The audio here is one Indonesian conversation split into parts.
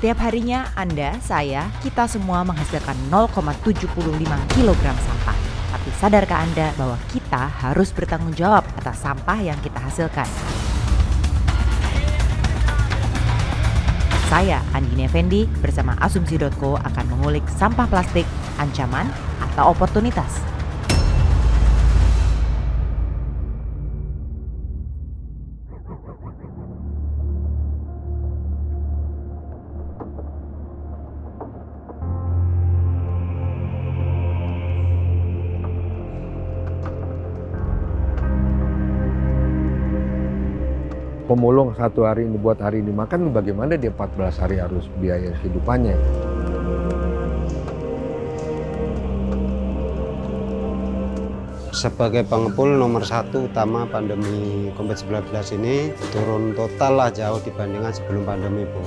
Setiap harinya Anda, saya, kita semua menghasilkan 0,75 kg sampah. Tapi sadarkah Anda bahwa kita harus bertanggung jawab atas sampah yang kita hasilkan? Saya, Andini Effendi, bersama Asumsi.co akan mengulik sampah plastik, ancaman atau oportunitas. Pemulung satu hari ini buat hari ini makan, bagaimana dia 14 hari harus biaya kehidupannya. Sebagai pengepul nomor satu utama pandemi COVID-19 ini turun total lah jauh dibandingkan sebelum pandemi, Bu.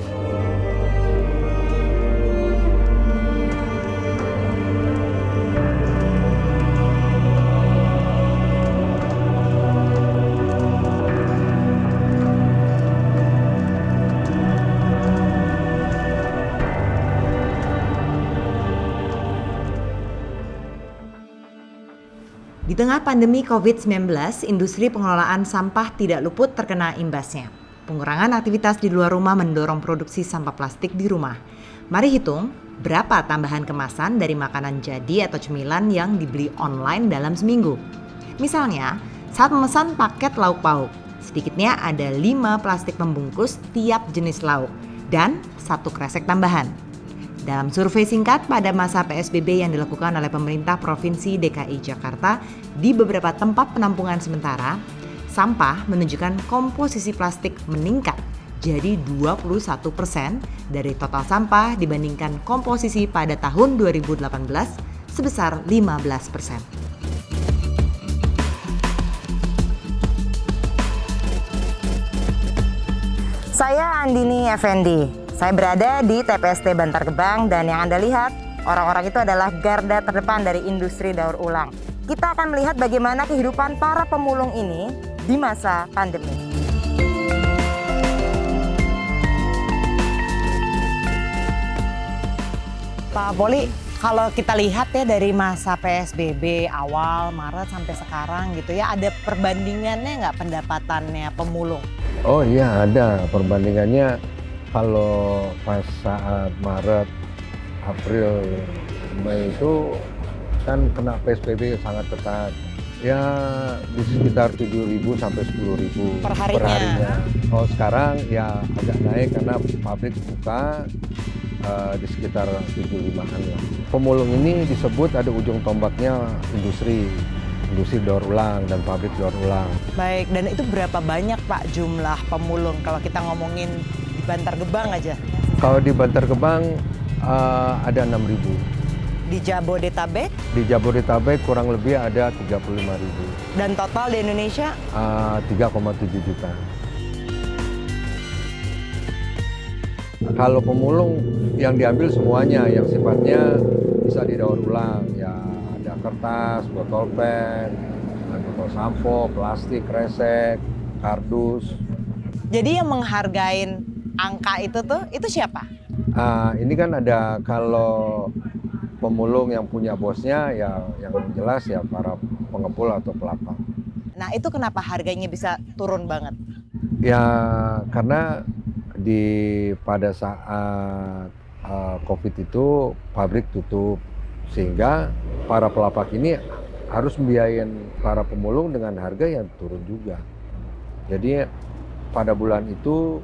Di tengah pandemi COVID-19, industri pengelolaan sampah tidak luput terkena imbasnya. Pengurangan aktivitas di luar rumah mendorong produksi sampah plastik di rumah. Mari hitung berapa tambahan kemasan dari makanan jadi atau cemilan yang dibeli online dalam seminggu. Misalnya, saat memesan paket lauk pauk, sedikitnya ada 5 plastik pembungkus tiap jenis lauk dan 1 kresek tambahan. Dalam survei singkat pada masa PSBB yang dilakukan oleh pemerintah Provinsi DKI Jakarta di beberapa tempat penampungan sementara, sampah menunjukkan komposisi plastik meningkat jadi 21% dari total sampah dibandingkan komposisi pada tahun 2018 sebesar 15%. Saya Andini Effendi. Saya berada di TPST Bantar Gebang dan yang Anda lihat, orang-orang itu adalah garda terdepan dari industri daur ulang. Kita akan melihat bagaimana kehidupan para pemulung ini di masa pandemi. Pak Poli, kalau kita lihat ya dari masa PSBB awal Maret sampai sekarang gitu ya, ada perbandingannya nggak pendapatannya pemulung? Oh iya, ada perbandingannya. Kalau pas saat Maret, April, Mei itu kan kena PSBB sangat ketat. Ya di sekitar 7.000 sampai 10.000 per harinya. Oh sekarang ya agak naik karena pabrik buka di sekitar 75-an lah. Pemulung ini disebut ada ujung tombaknya industri daur ulang dan pabrik daur ulang. Baik, dan itu berapa banyak Pak jumlah pemulung kalau kita ngomongin Bantar Gebang aja? Kalau di Bantar Gebang ada 6.000. Di Jabodetabek? Di Jabodetabek kurang lebih ada 35.000. Dan total di Indonesia? 3,7 juta. Kalau pemulung yang diambil semuanya yang sifatnya bisa didaur ulang, ya ada kertas, botol pen, botol sampo, plastik, kresek, kardus. Jadi yang menghargain angka itu siapa? Ini kan ada kalau pemulung yang punya bosnya ya yang jelas ya para pengepul atau pelapak. Nah itu kenapa harganya bisa turun banget? Ya karena pada saat COVID itu pabrik tutup sehingga para pelapak ini harus membiayain para pemulung dengan harga yang turun juga. Jadi pada bulan itu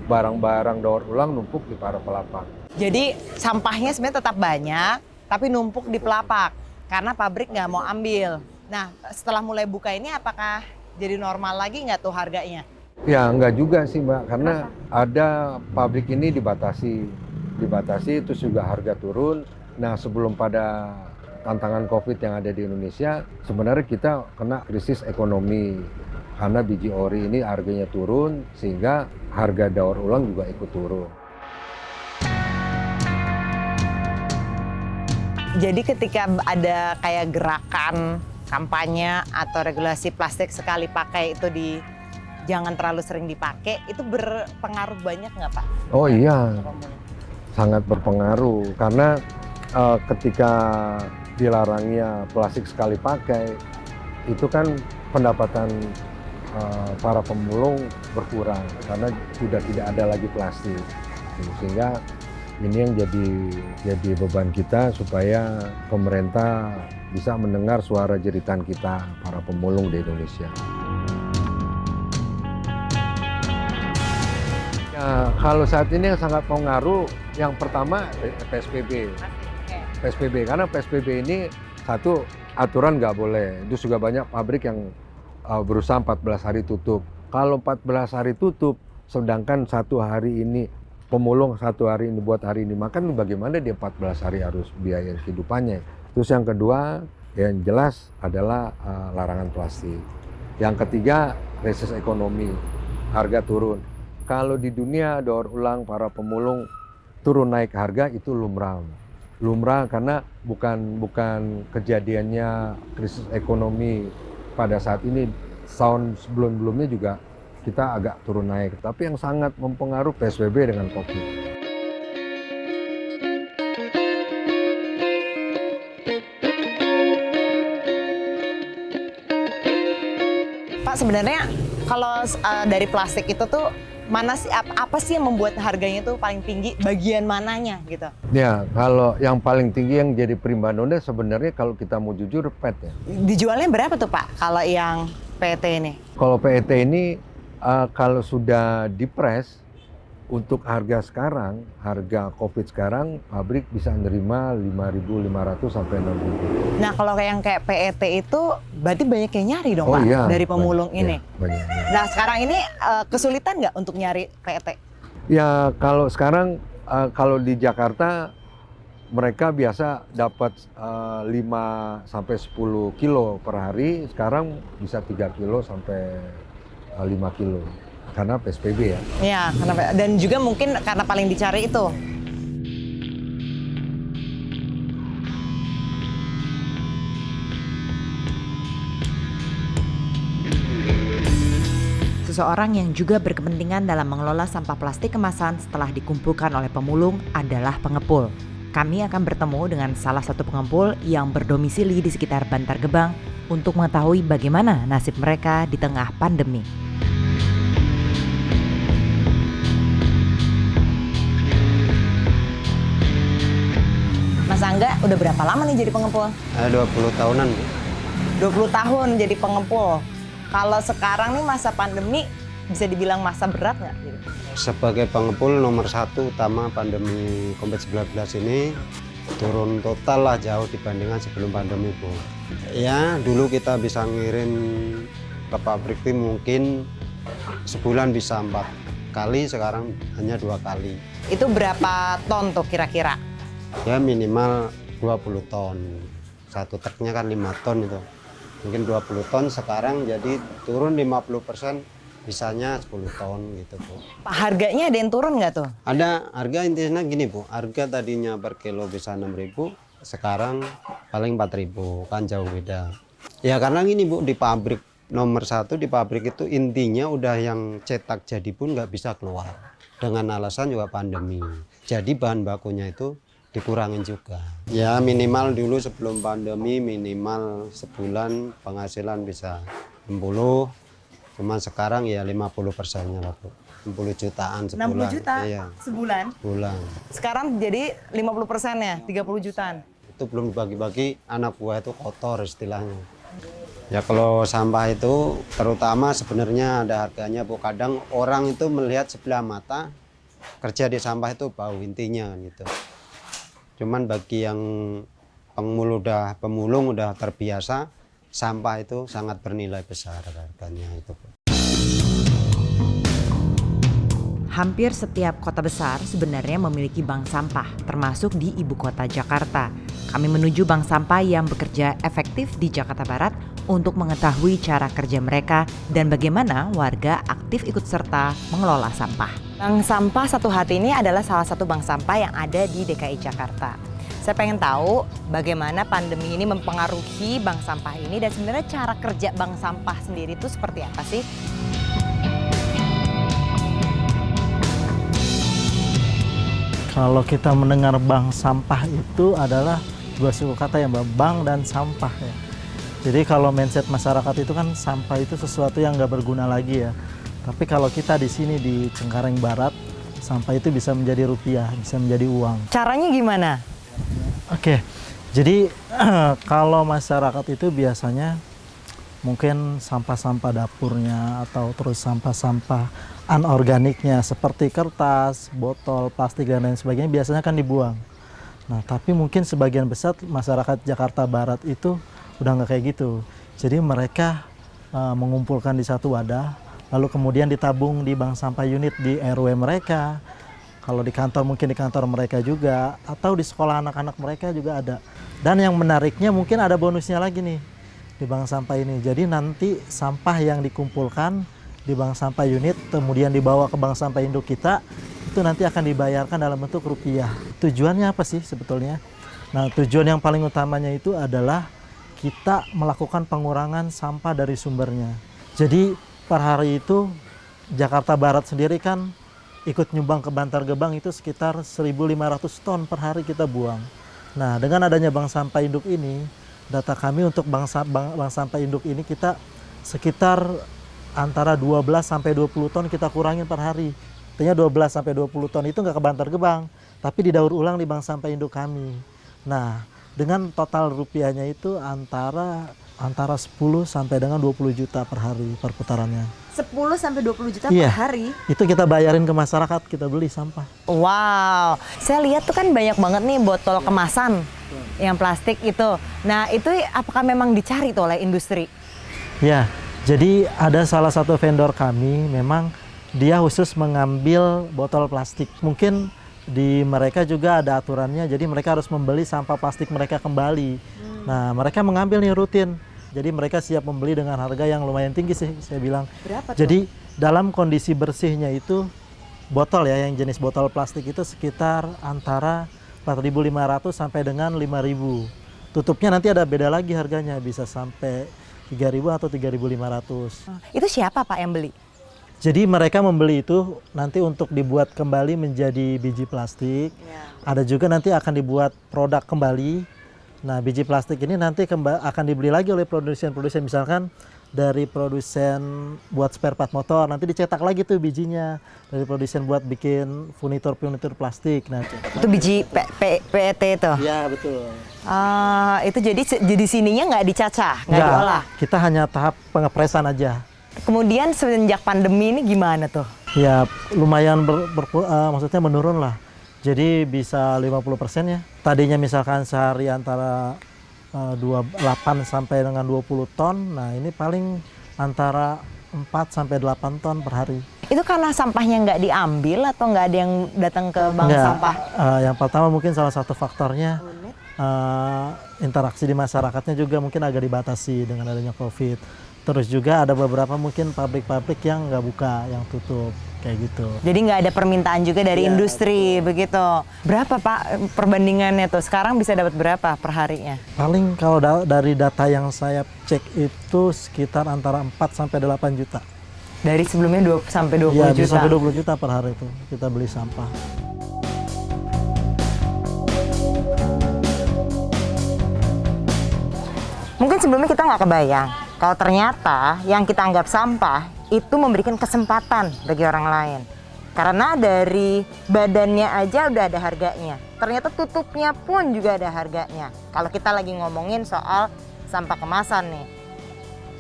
barang-barang daur ulang numpuk di para pelapak. Jadi sampahnya sebenarnya tetap banyak, tapi numpuk di pelapak karena pabrik nggak mau ambil. Nah setelah mulai buka ini apakah jadi normal lagi nggak tuh harganya? Ya nggak juga sih Mbak, karena ada pabrik ini dibatasi itu juga harga turun. Nah sebelum pada tantangan COVID yang ada di Indonesia, sebenarnya kita kena krisis ekonomi. Karena biji ori ini harganya turun sehingga harga daur ulang juga ikut turun. Jadi ketika ada kayak gerakan kampanye atau regulasi plastik sekali pakai itu jangan terlalu sering dipakai, itu berpengaruh banyak nggak Pak? Oh iya, sangat berpengaruh karena ketika dilarangnya plastik sekali pakai, itu kan pendapatan para pemulung berkurang karena sudah tidak ada lagi plastik. Sehingga ini yang jadi beban kita supaya pemerintah bisa mendengar suara jeritan kita para pemulung di Indonesia. Ya, kalau saat ini yang sangat pengaruh, yang pertama PSBB. PSBB, karena PSBB ini satu aturan nggak boleh. Itu juga banyak pabrik yang berusaha 14 hari tutup. Kalau 14 hari tutup, sedangkan satu hari ini, pemulung satu hari ini buat hari ini makan, bagaimana dia 14 hari harus biaya kehidupannya. Terus yang kedua, yang jelas adalah larangan plastik. Yang ketiga, krisis ekonomi, harga turun. Kalau di dunia daur ulang para pemulung turun naik harga itu lumrah karena bukan kejadiannya krisis ekonomi pada saat ini, tahun sebelum-sebelumnya juga kita agak turun naik. Tapi yang sangat mempengaruhi PSBB dengan COVID. Pak, sebenarnya kalau dari plastik itu tuh mana sih apa sih yang membuat harganya tuh paling tinggi, bagian mananya gitu? Ya, kalau yang paling tinggi yang jadi primadona sebenarnya kalau kita mau jujur PET ya. Dijualnya berapa tuh Pak kalau yang PET ini? Kalau PET ini kalau sudah dipres untuk harga sekarang, harga COVID sekarang, pabrik bisa nerima 5.500 sampai 6.000. Nah, kalau yang kayak PET itu berarti banyak yang nyari dong Pak Iya, dari pemulung banyak, ini. Ya, banyak. Nah, sekarang ini kesulitan nggak untuk nyari PET? Ya, kalau sekarang kalau di Jakarta mereka biasa dapat 5 sampai 10 kilo per hari, sekarang bisa 3 kilo sampai 5 kilo. Karena PSBB ya. Iya, dan juga mungkin karena paling dicari itu. Seseorang yang juga berkepentingan dalam mengelola sampah plastik kemasan setelah dikumpulkan oleh pemulung adalah pengepul. Kami akan bertemu dengan salah satu pengepul yang berdomisili di sekitar Bantar Gebang untuk mengetahui bagaimana nasib mereka di tengah pandemi. Mas Angga udah berapa lama nih jadi pengepul? 20 tahunan. 20 tahun jadi pengepul. Kalau sekarang nih masa pandemi bisa dibilang masa berat nggak? Sebagai pengepul nomor satu utama pandemi COVID-19 ini turun total lah jauh dibandingkan sebelum pandemi, Bu. Ya, dulu kita bisa ngirim ke pabrik itu mungkin sebulan bisa 4 kali, sekarang hanya 2 kali. Itu berapa ton tuh kira-kira? Ya minimal 20 ton. Satu truknya kan 5 ton itu. Mungkin 20 ton, sekarang jadi turun 50%, bisanya 10 ton gitu, Bu. Pak, harganya ada yang turun nggak tuh? Ada harga intinya gini, Bu. Harga tadinya per kilo bisa 6.000, sekarang paling 4.000, kan jauh beda. Ya karena gini, Bu, di pabrik nomor satu, di pabrik itu intinya udah yang cetak jadi pun nggak bisa keluar. Dengan alasan juga pandemi. Jadi bahan bakunya itu dikurangin juga. Ya minimal dulu sebelum pandemi minimal sebulan penghasilan bisa 60, cuman sekarang ya 50%-nya lah, Bu. 60 jutaan sebulan. 60 juta iya, sebulan? bulan. Sekarang jadi 50%-nya, 30 jutaan. Itu belum dibagi-bagi, anak buah itu kotor istilahnya. Ya kalau sampah itu terutama sebenarnya ada harganya, Bu. Kadang orang itu melihat sebelah mata, kerja di sampah itu bau intinya gitu. Cuman bagi yang pemulung udah terbiasa, sampah itu sangat bernilai besar harganya itu. Hampir setiap kota besar sebenarnya memiliki bank sampah, termasuk di ibu kota Jakarta. Kami menuju bank sampah yang bekerja efektif di Jakarta Barat untuk mengetahui cara kerja mereka dan bagaimana warga aktif ikut serta mengelola sampah. Bank Sampah Satu Hati ini adalah salah satu bank sampah yang ada di DKI Jakarta. Saya pengen tahu bagaimana pandemi ini mempengaruhi bank sampah ini dan sebenarnya cara kerja bank sampah sendiri itu seperti apa sih? Kalau kita mendengar bank sampah itu adalah dua suku kata ya Mbak, bank dan sampah ya. Jadi kalau mindset masyarakat itu kan sampah itu sesuatu yang nggak berguna lagi ya. Tapi kalau kita di sini di Cengkareng Barat, sampah itu bisa menjadi rupiah, bisa menjadi uang. Caranya gimana? Oke, jadi kalau masyarakat itu biasanya mungkin sampah-sampah dapurnya atau terus sampah-sampah anorganiknya seperti kertas, botol, plastik dan lain sebagainya biasanya kan dibuang. Nah, tapi mungkin sebagian besar masyarakat Jakarta Barat itu udah nggak kayak gitu. Jadi mereka mengumpulkan di satu wadah, lalu kemudian ditabung di bank sampah unit di RW mereka. Kalau di kantor mungkin di kantor mereka juga, atau di sekolah anak-anak mereka juga ada. Dan yang menariknya mungkin ada bonusnya lagi nih di bank sampah ini. Jadi nanti sampah yang dikumpulkan di bank sampah unit kemudian dibawa ke bank sampah induk kita, itu nanti akan dibayarkan dalam bentuk rupiah. Tujuannya apa sih sebetulnya? Nah, tujuan yang paling utamanya itu adalah kita melakukan pengurangan sampah dari sumbernya. Jadi per hari itu Jakarta Barat sendiri kan ikut nyumbang ke Bantar Gebang itu sekitar 1.500 ton per hari kita buang. Nah, dengan adanya bank sampah induk ini, data kami untuk bank sampah induk ini kita sekitar antara 12 sampai 20 ton kita kurangin per hari. Artinya 12 sampai 20 ton itu nggak ke Bantar Gebang, tapi didaur ulang di bank sampah induk kami. Nah, dengan total rupiahnya itu antara 10 sampai dengan 20 juta per hari perputarannya. 10 sampai 20 juta Iya, per hari? Itu kita bayarin ke masyarakat, kita beli sampah. Wow, saya lihat tuh kan banyak banget nih botol kemasan yang plastik itu. Nah, itu apakah memang dicari tuh oleh industri? Ya, jadi ada salah satu vendor kami memang dia khusus mengambil botol plastik. Mungkin di mereka juga ada aturannya, jadi mereka harus membeli sampah plastik mereka kembali. Nah, mereka mengambil nih rutin. Jadi mereka siap membeli dengan harga yang lumayan tinggi sih, saya bilang. Berapa tuh? Jadi dalam kondisi bersihnya itu botol ya, yang jenis botol plastik itu sekitar antara 4.500 sampai dengan 5.000. Tutupnya nanti ada beda lagi harganya, bisa sampai 3.000 atau 3.500. Itu siapa Pak yang beli? Jadi mereka membeli itu nanti untuk dibuat kembali menjadi biji plastik. Ada juga nanti akan dibuat produk kembali. Nah, biji plastik ini nanti akan dibeli lagi oleh produsen-produsen, misalkan dari produsen buat spare part motor, nanti dicetak lagi tuh bijinya. Dari produsen buat bikin furnitur plastik. Nah, Itu biji PET itu? Iya, betul. Itu jadi sininya nggak dicacah, nggak diolah? Kita hanya tahap pengepresan aja. Kemudian semenjak pandemi ini gimana tuh? Ya lumayan maksudnya menurun lah. Jadi bisa 50% ya. Tadinya misalkan sehari antara 28 sampai dengan 20 ton. Nah, ini paling antara 4 sampai 8 ton per hari. Itu karena sampahnya nggak diambil atau nggak ada yang datang ke bank sampah? Yang pertama mungkin salah satu faktornya interaksi di masyarakatnya juga mungkin agak dibatasi dengan adanya COVID. Terus juga ada beberapa mungkin pabrik-pabrik yang nggak buka, yang tutup, kayak gitu. Jadi nggak ada permintaan juga dari industri, begitu. Berapa Pak perbandingannya tuh? Sekarang bisa dapat berapa per harinya? Paling kalau dari data yang saya cek itu sekitar antara 4 sampai 8 juta. Dari sebelumnya 20 sampai 20 ya, juta? Bisa sampai 20 juta per hari itu kita beli sampah. Mungkin sebelumnya kita nggak kebayang kalau ternyata yang kita anggap sampah itu memberikan kesempatan bagi orang lain. Karena dari badannya aja udah ada harganya. Ternyata tutupnya pun juga ada harganya. Kalau kita lagi ngomongin soal sampah kemasan nih,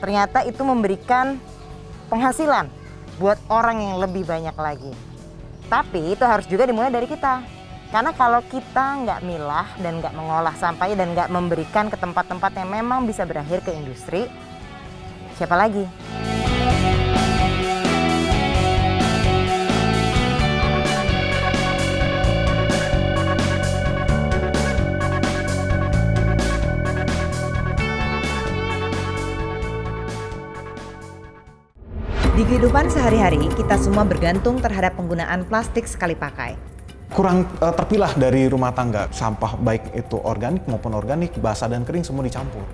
ternyata itu memberikan penghasilan buat orang yang lebih banyak lagi. Tapi itu harus juga dimulai dari kita. Karena kalau kita nggak milah dan nggak mengolah sampahnya dan nggak memberikan ke tempat-tempat yang memang bisa berakhir ke industri, siapa lagi? Di kehidupan sehari-hari, kita semua bergantung terhadap penggunaan plastik sekali pakai. Kurang terpilah dari rumah tangga, sampah baik itu organik maupun organik, basah dan kering semua dicampur.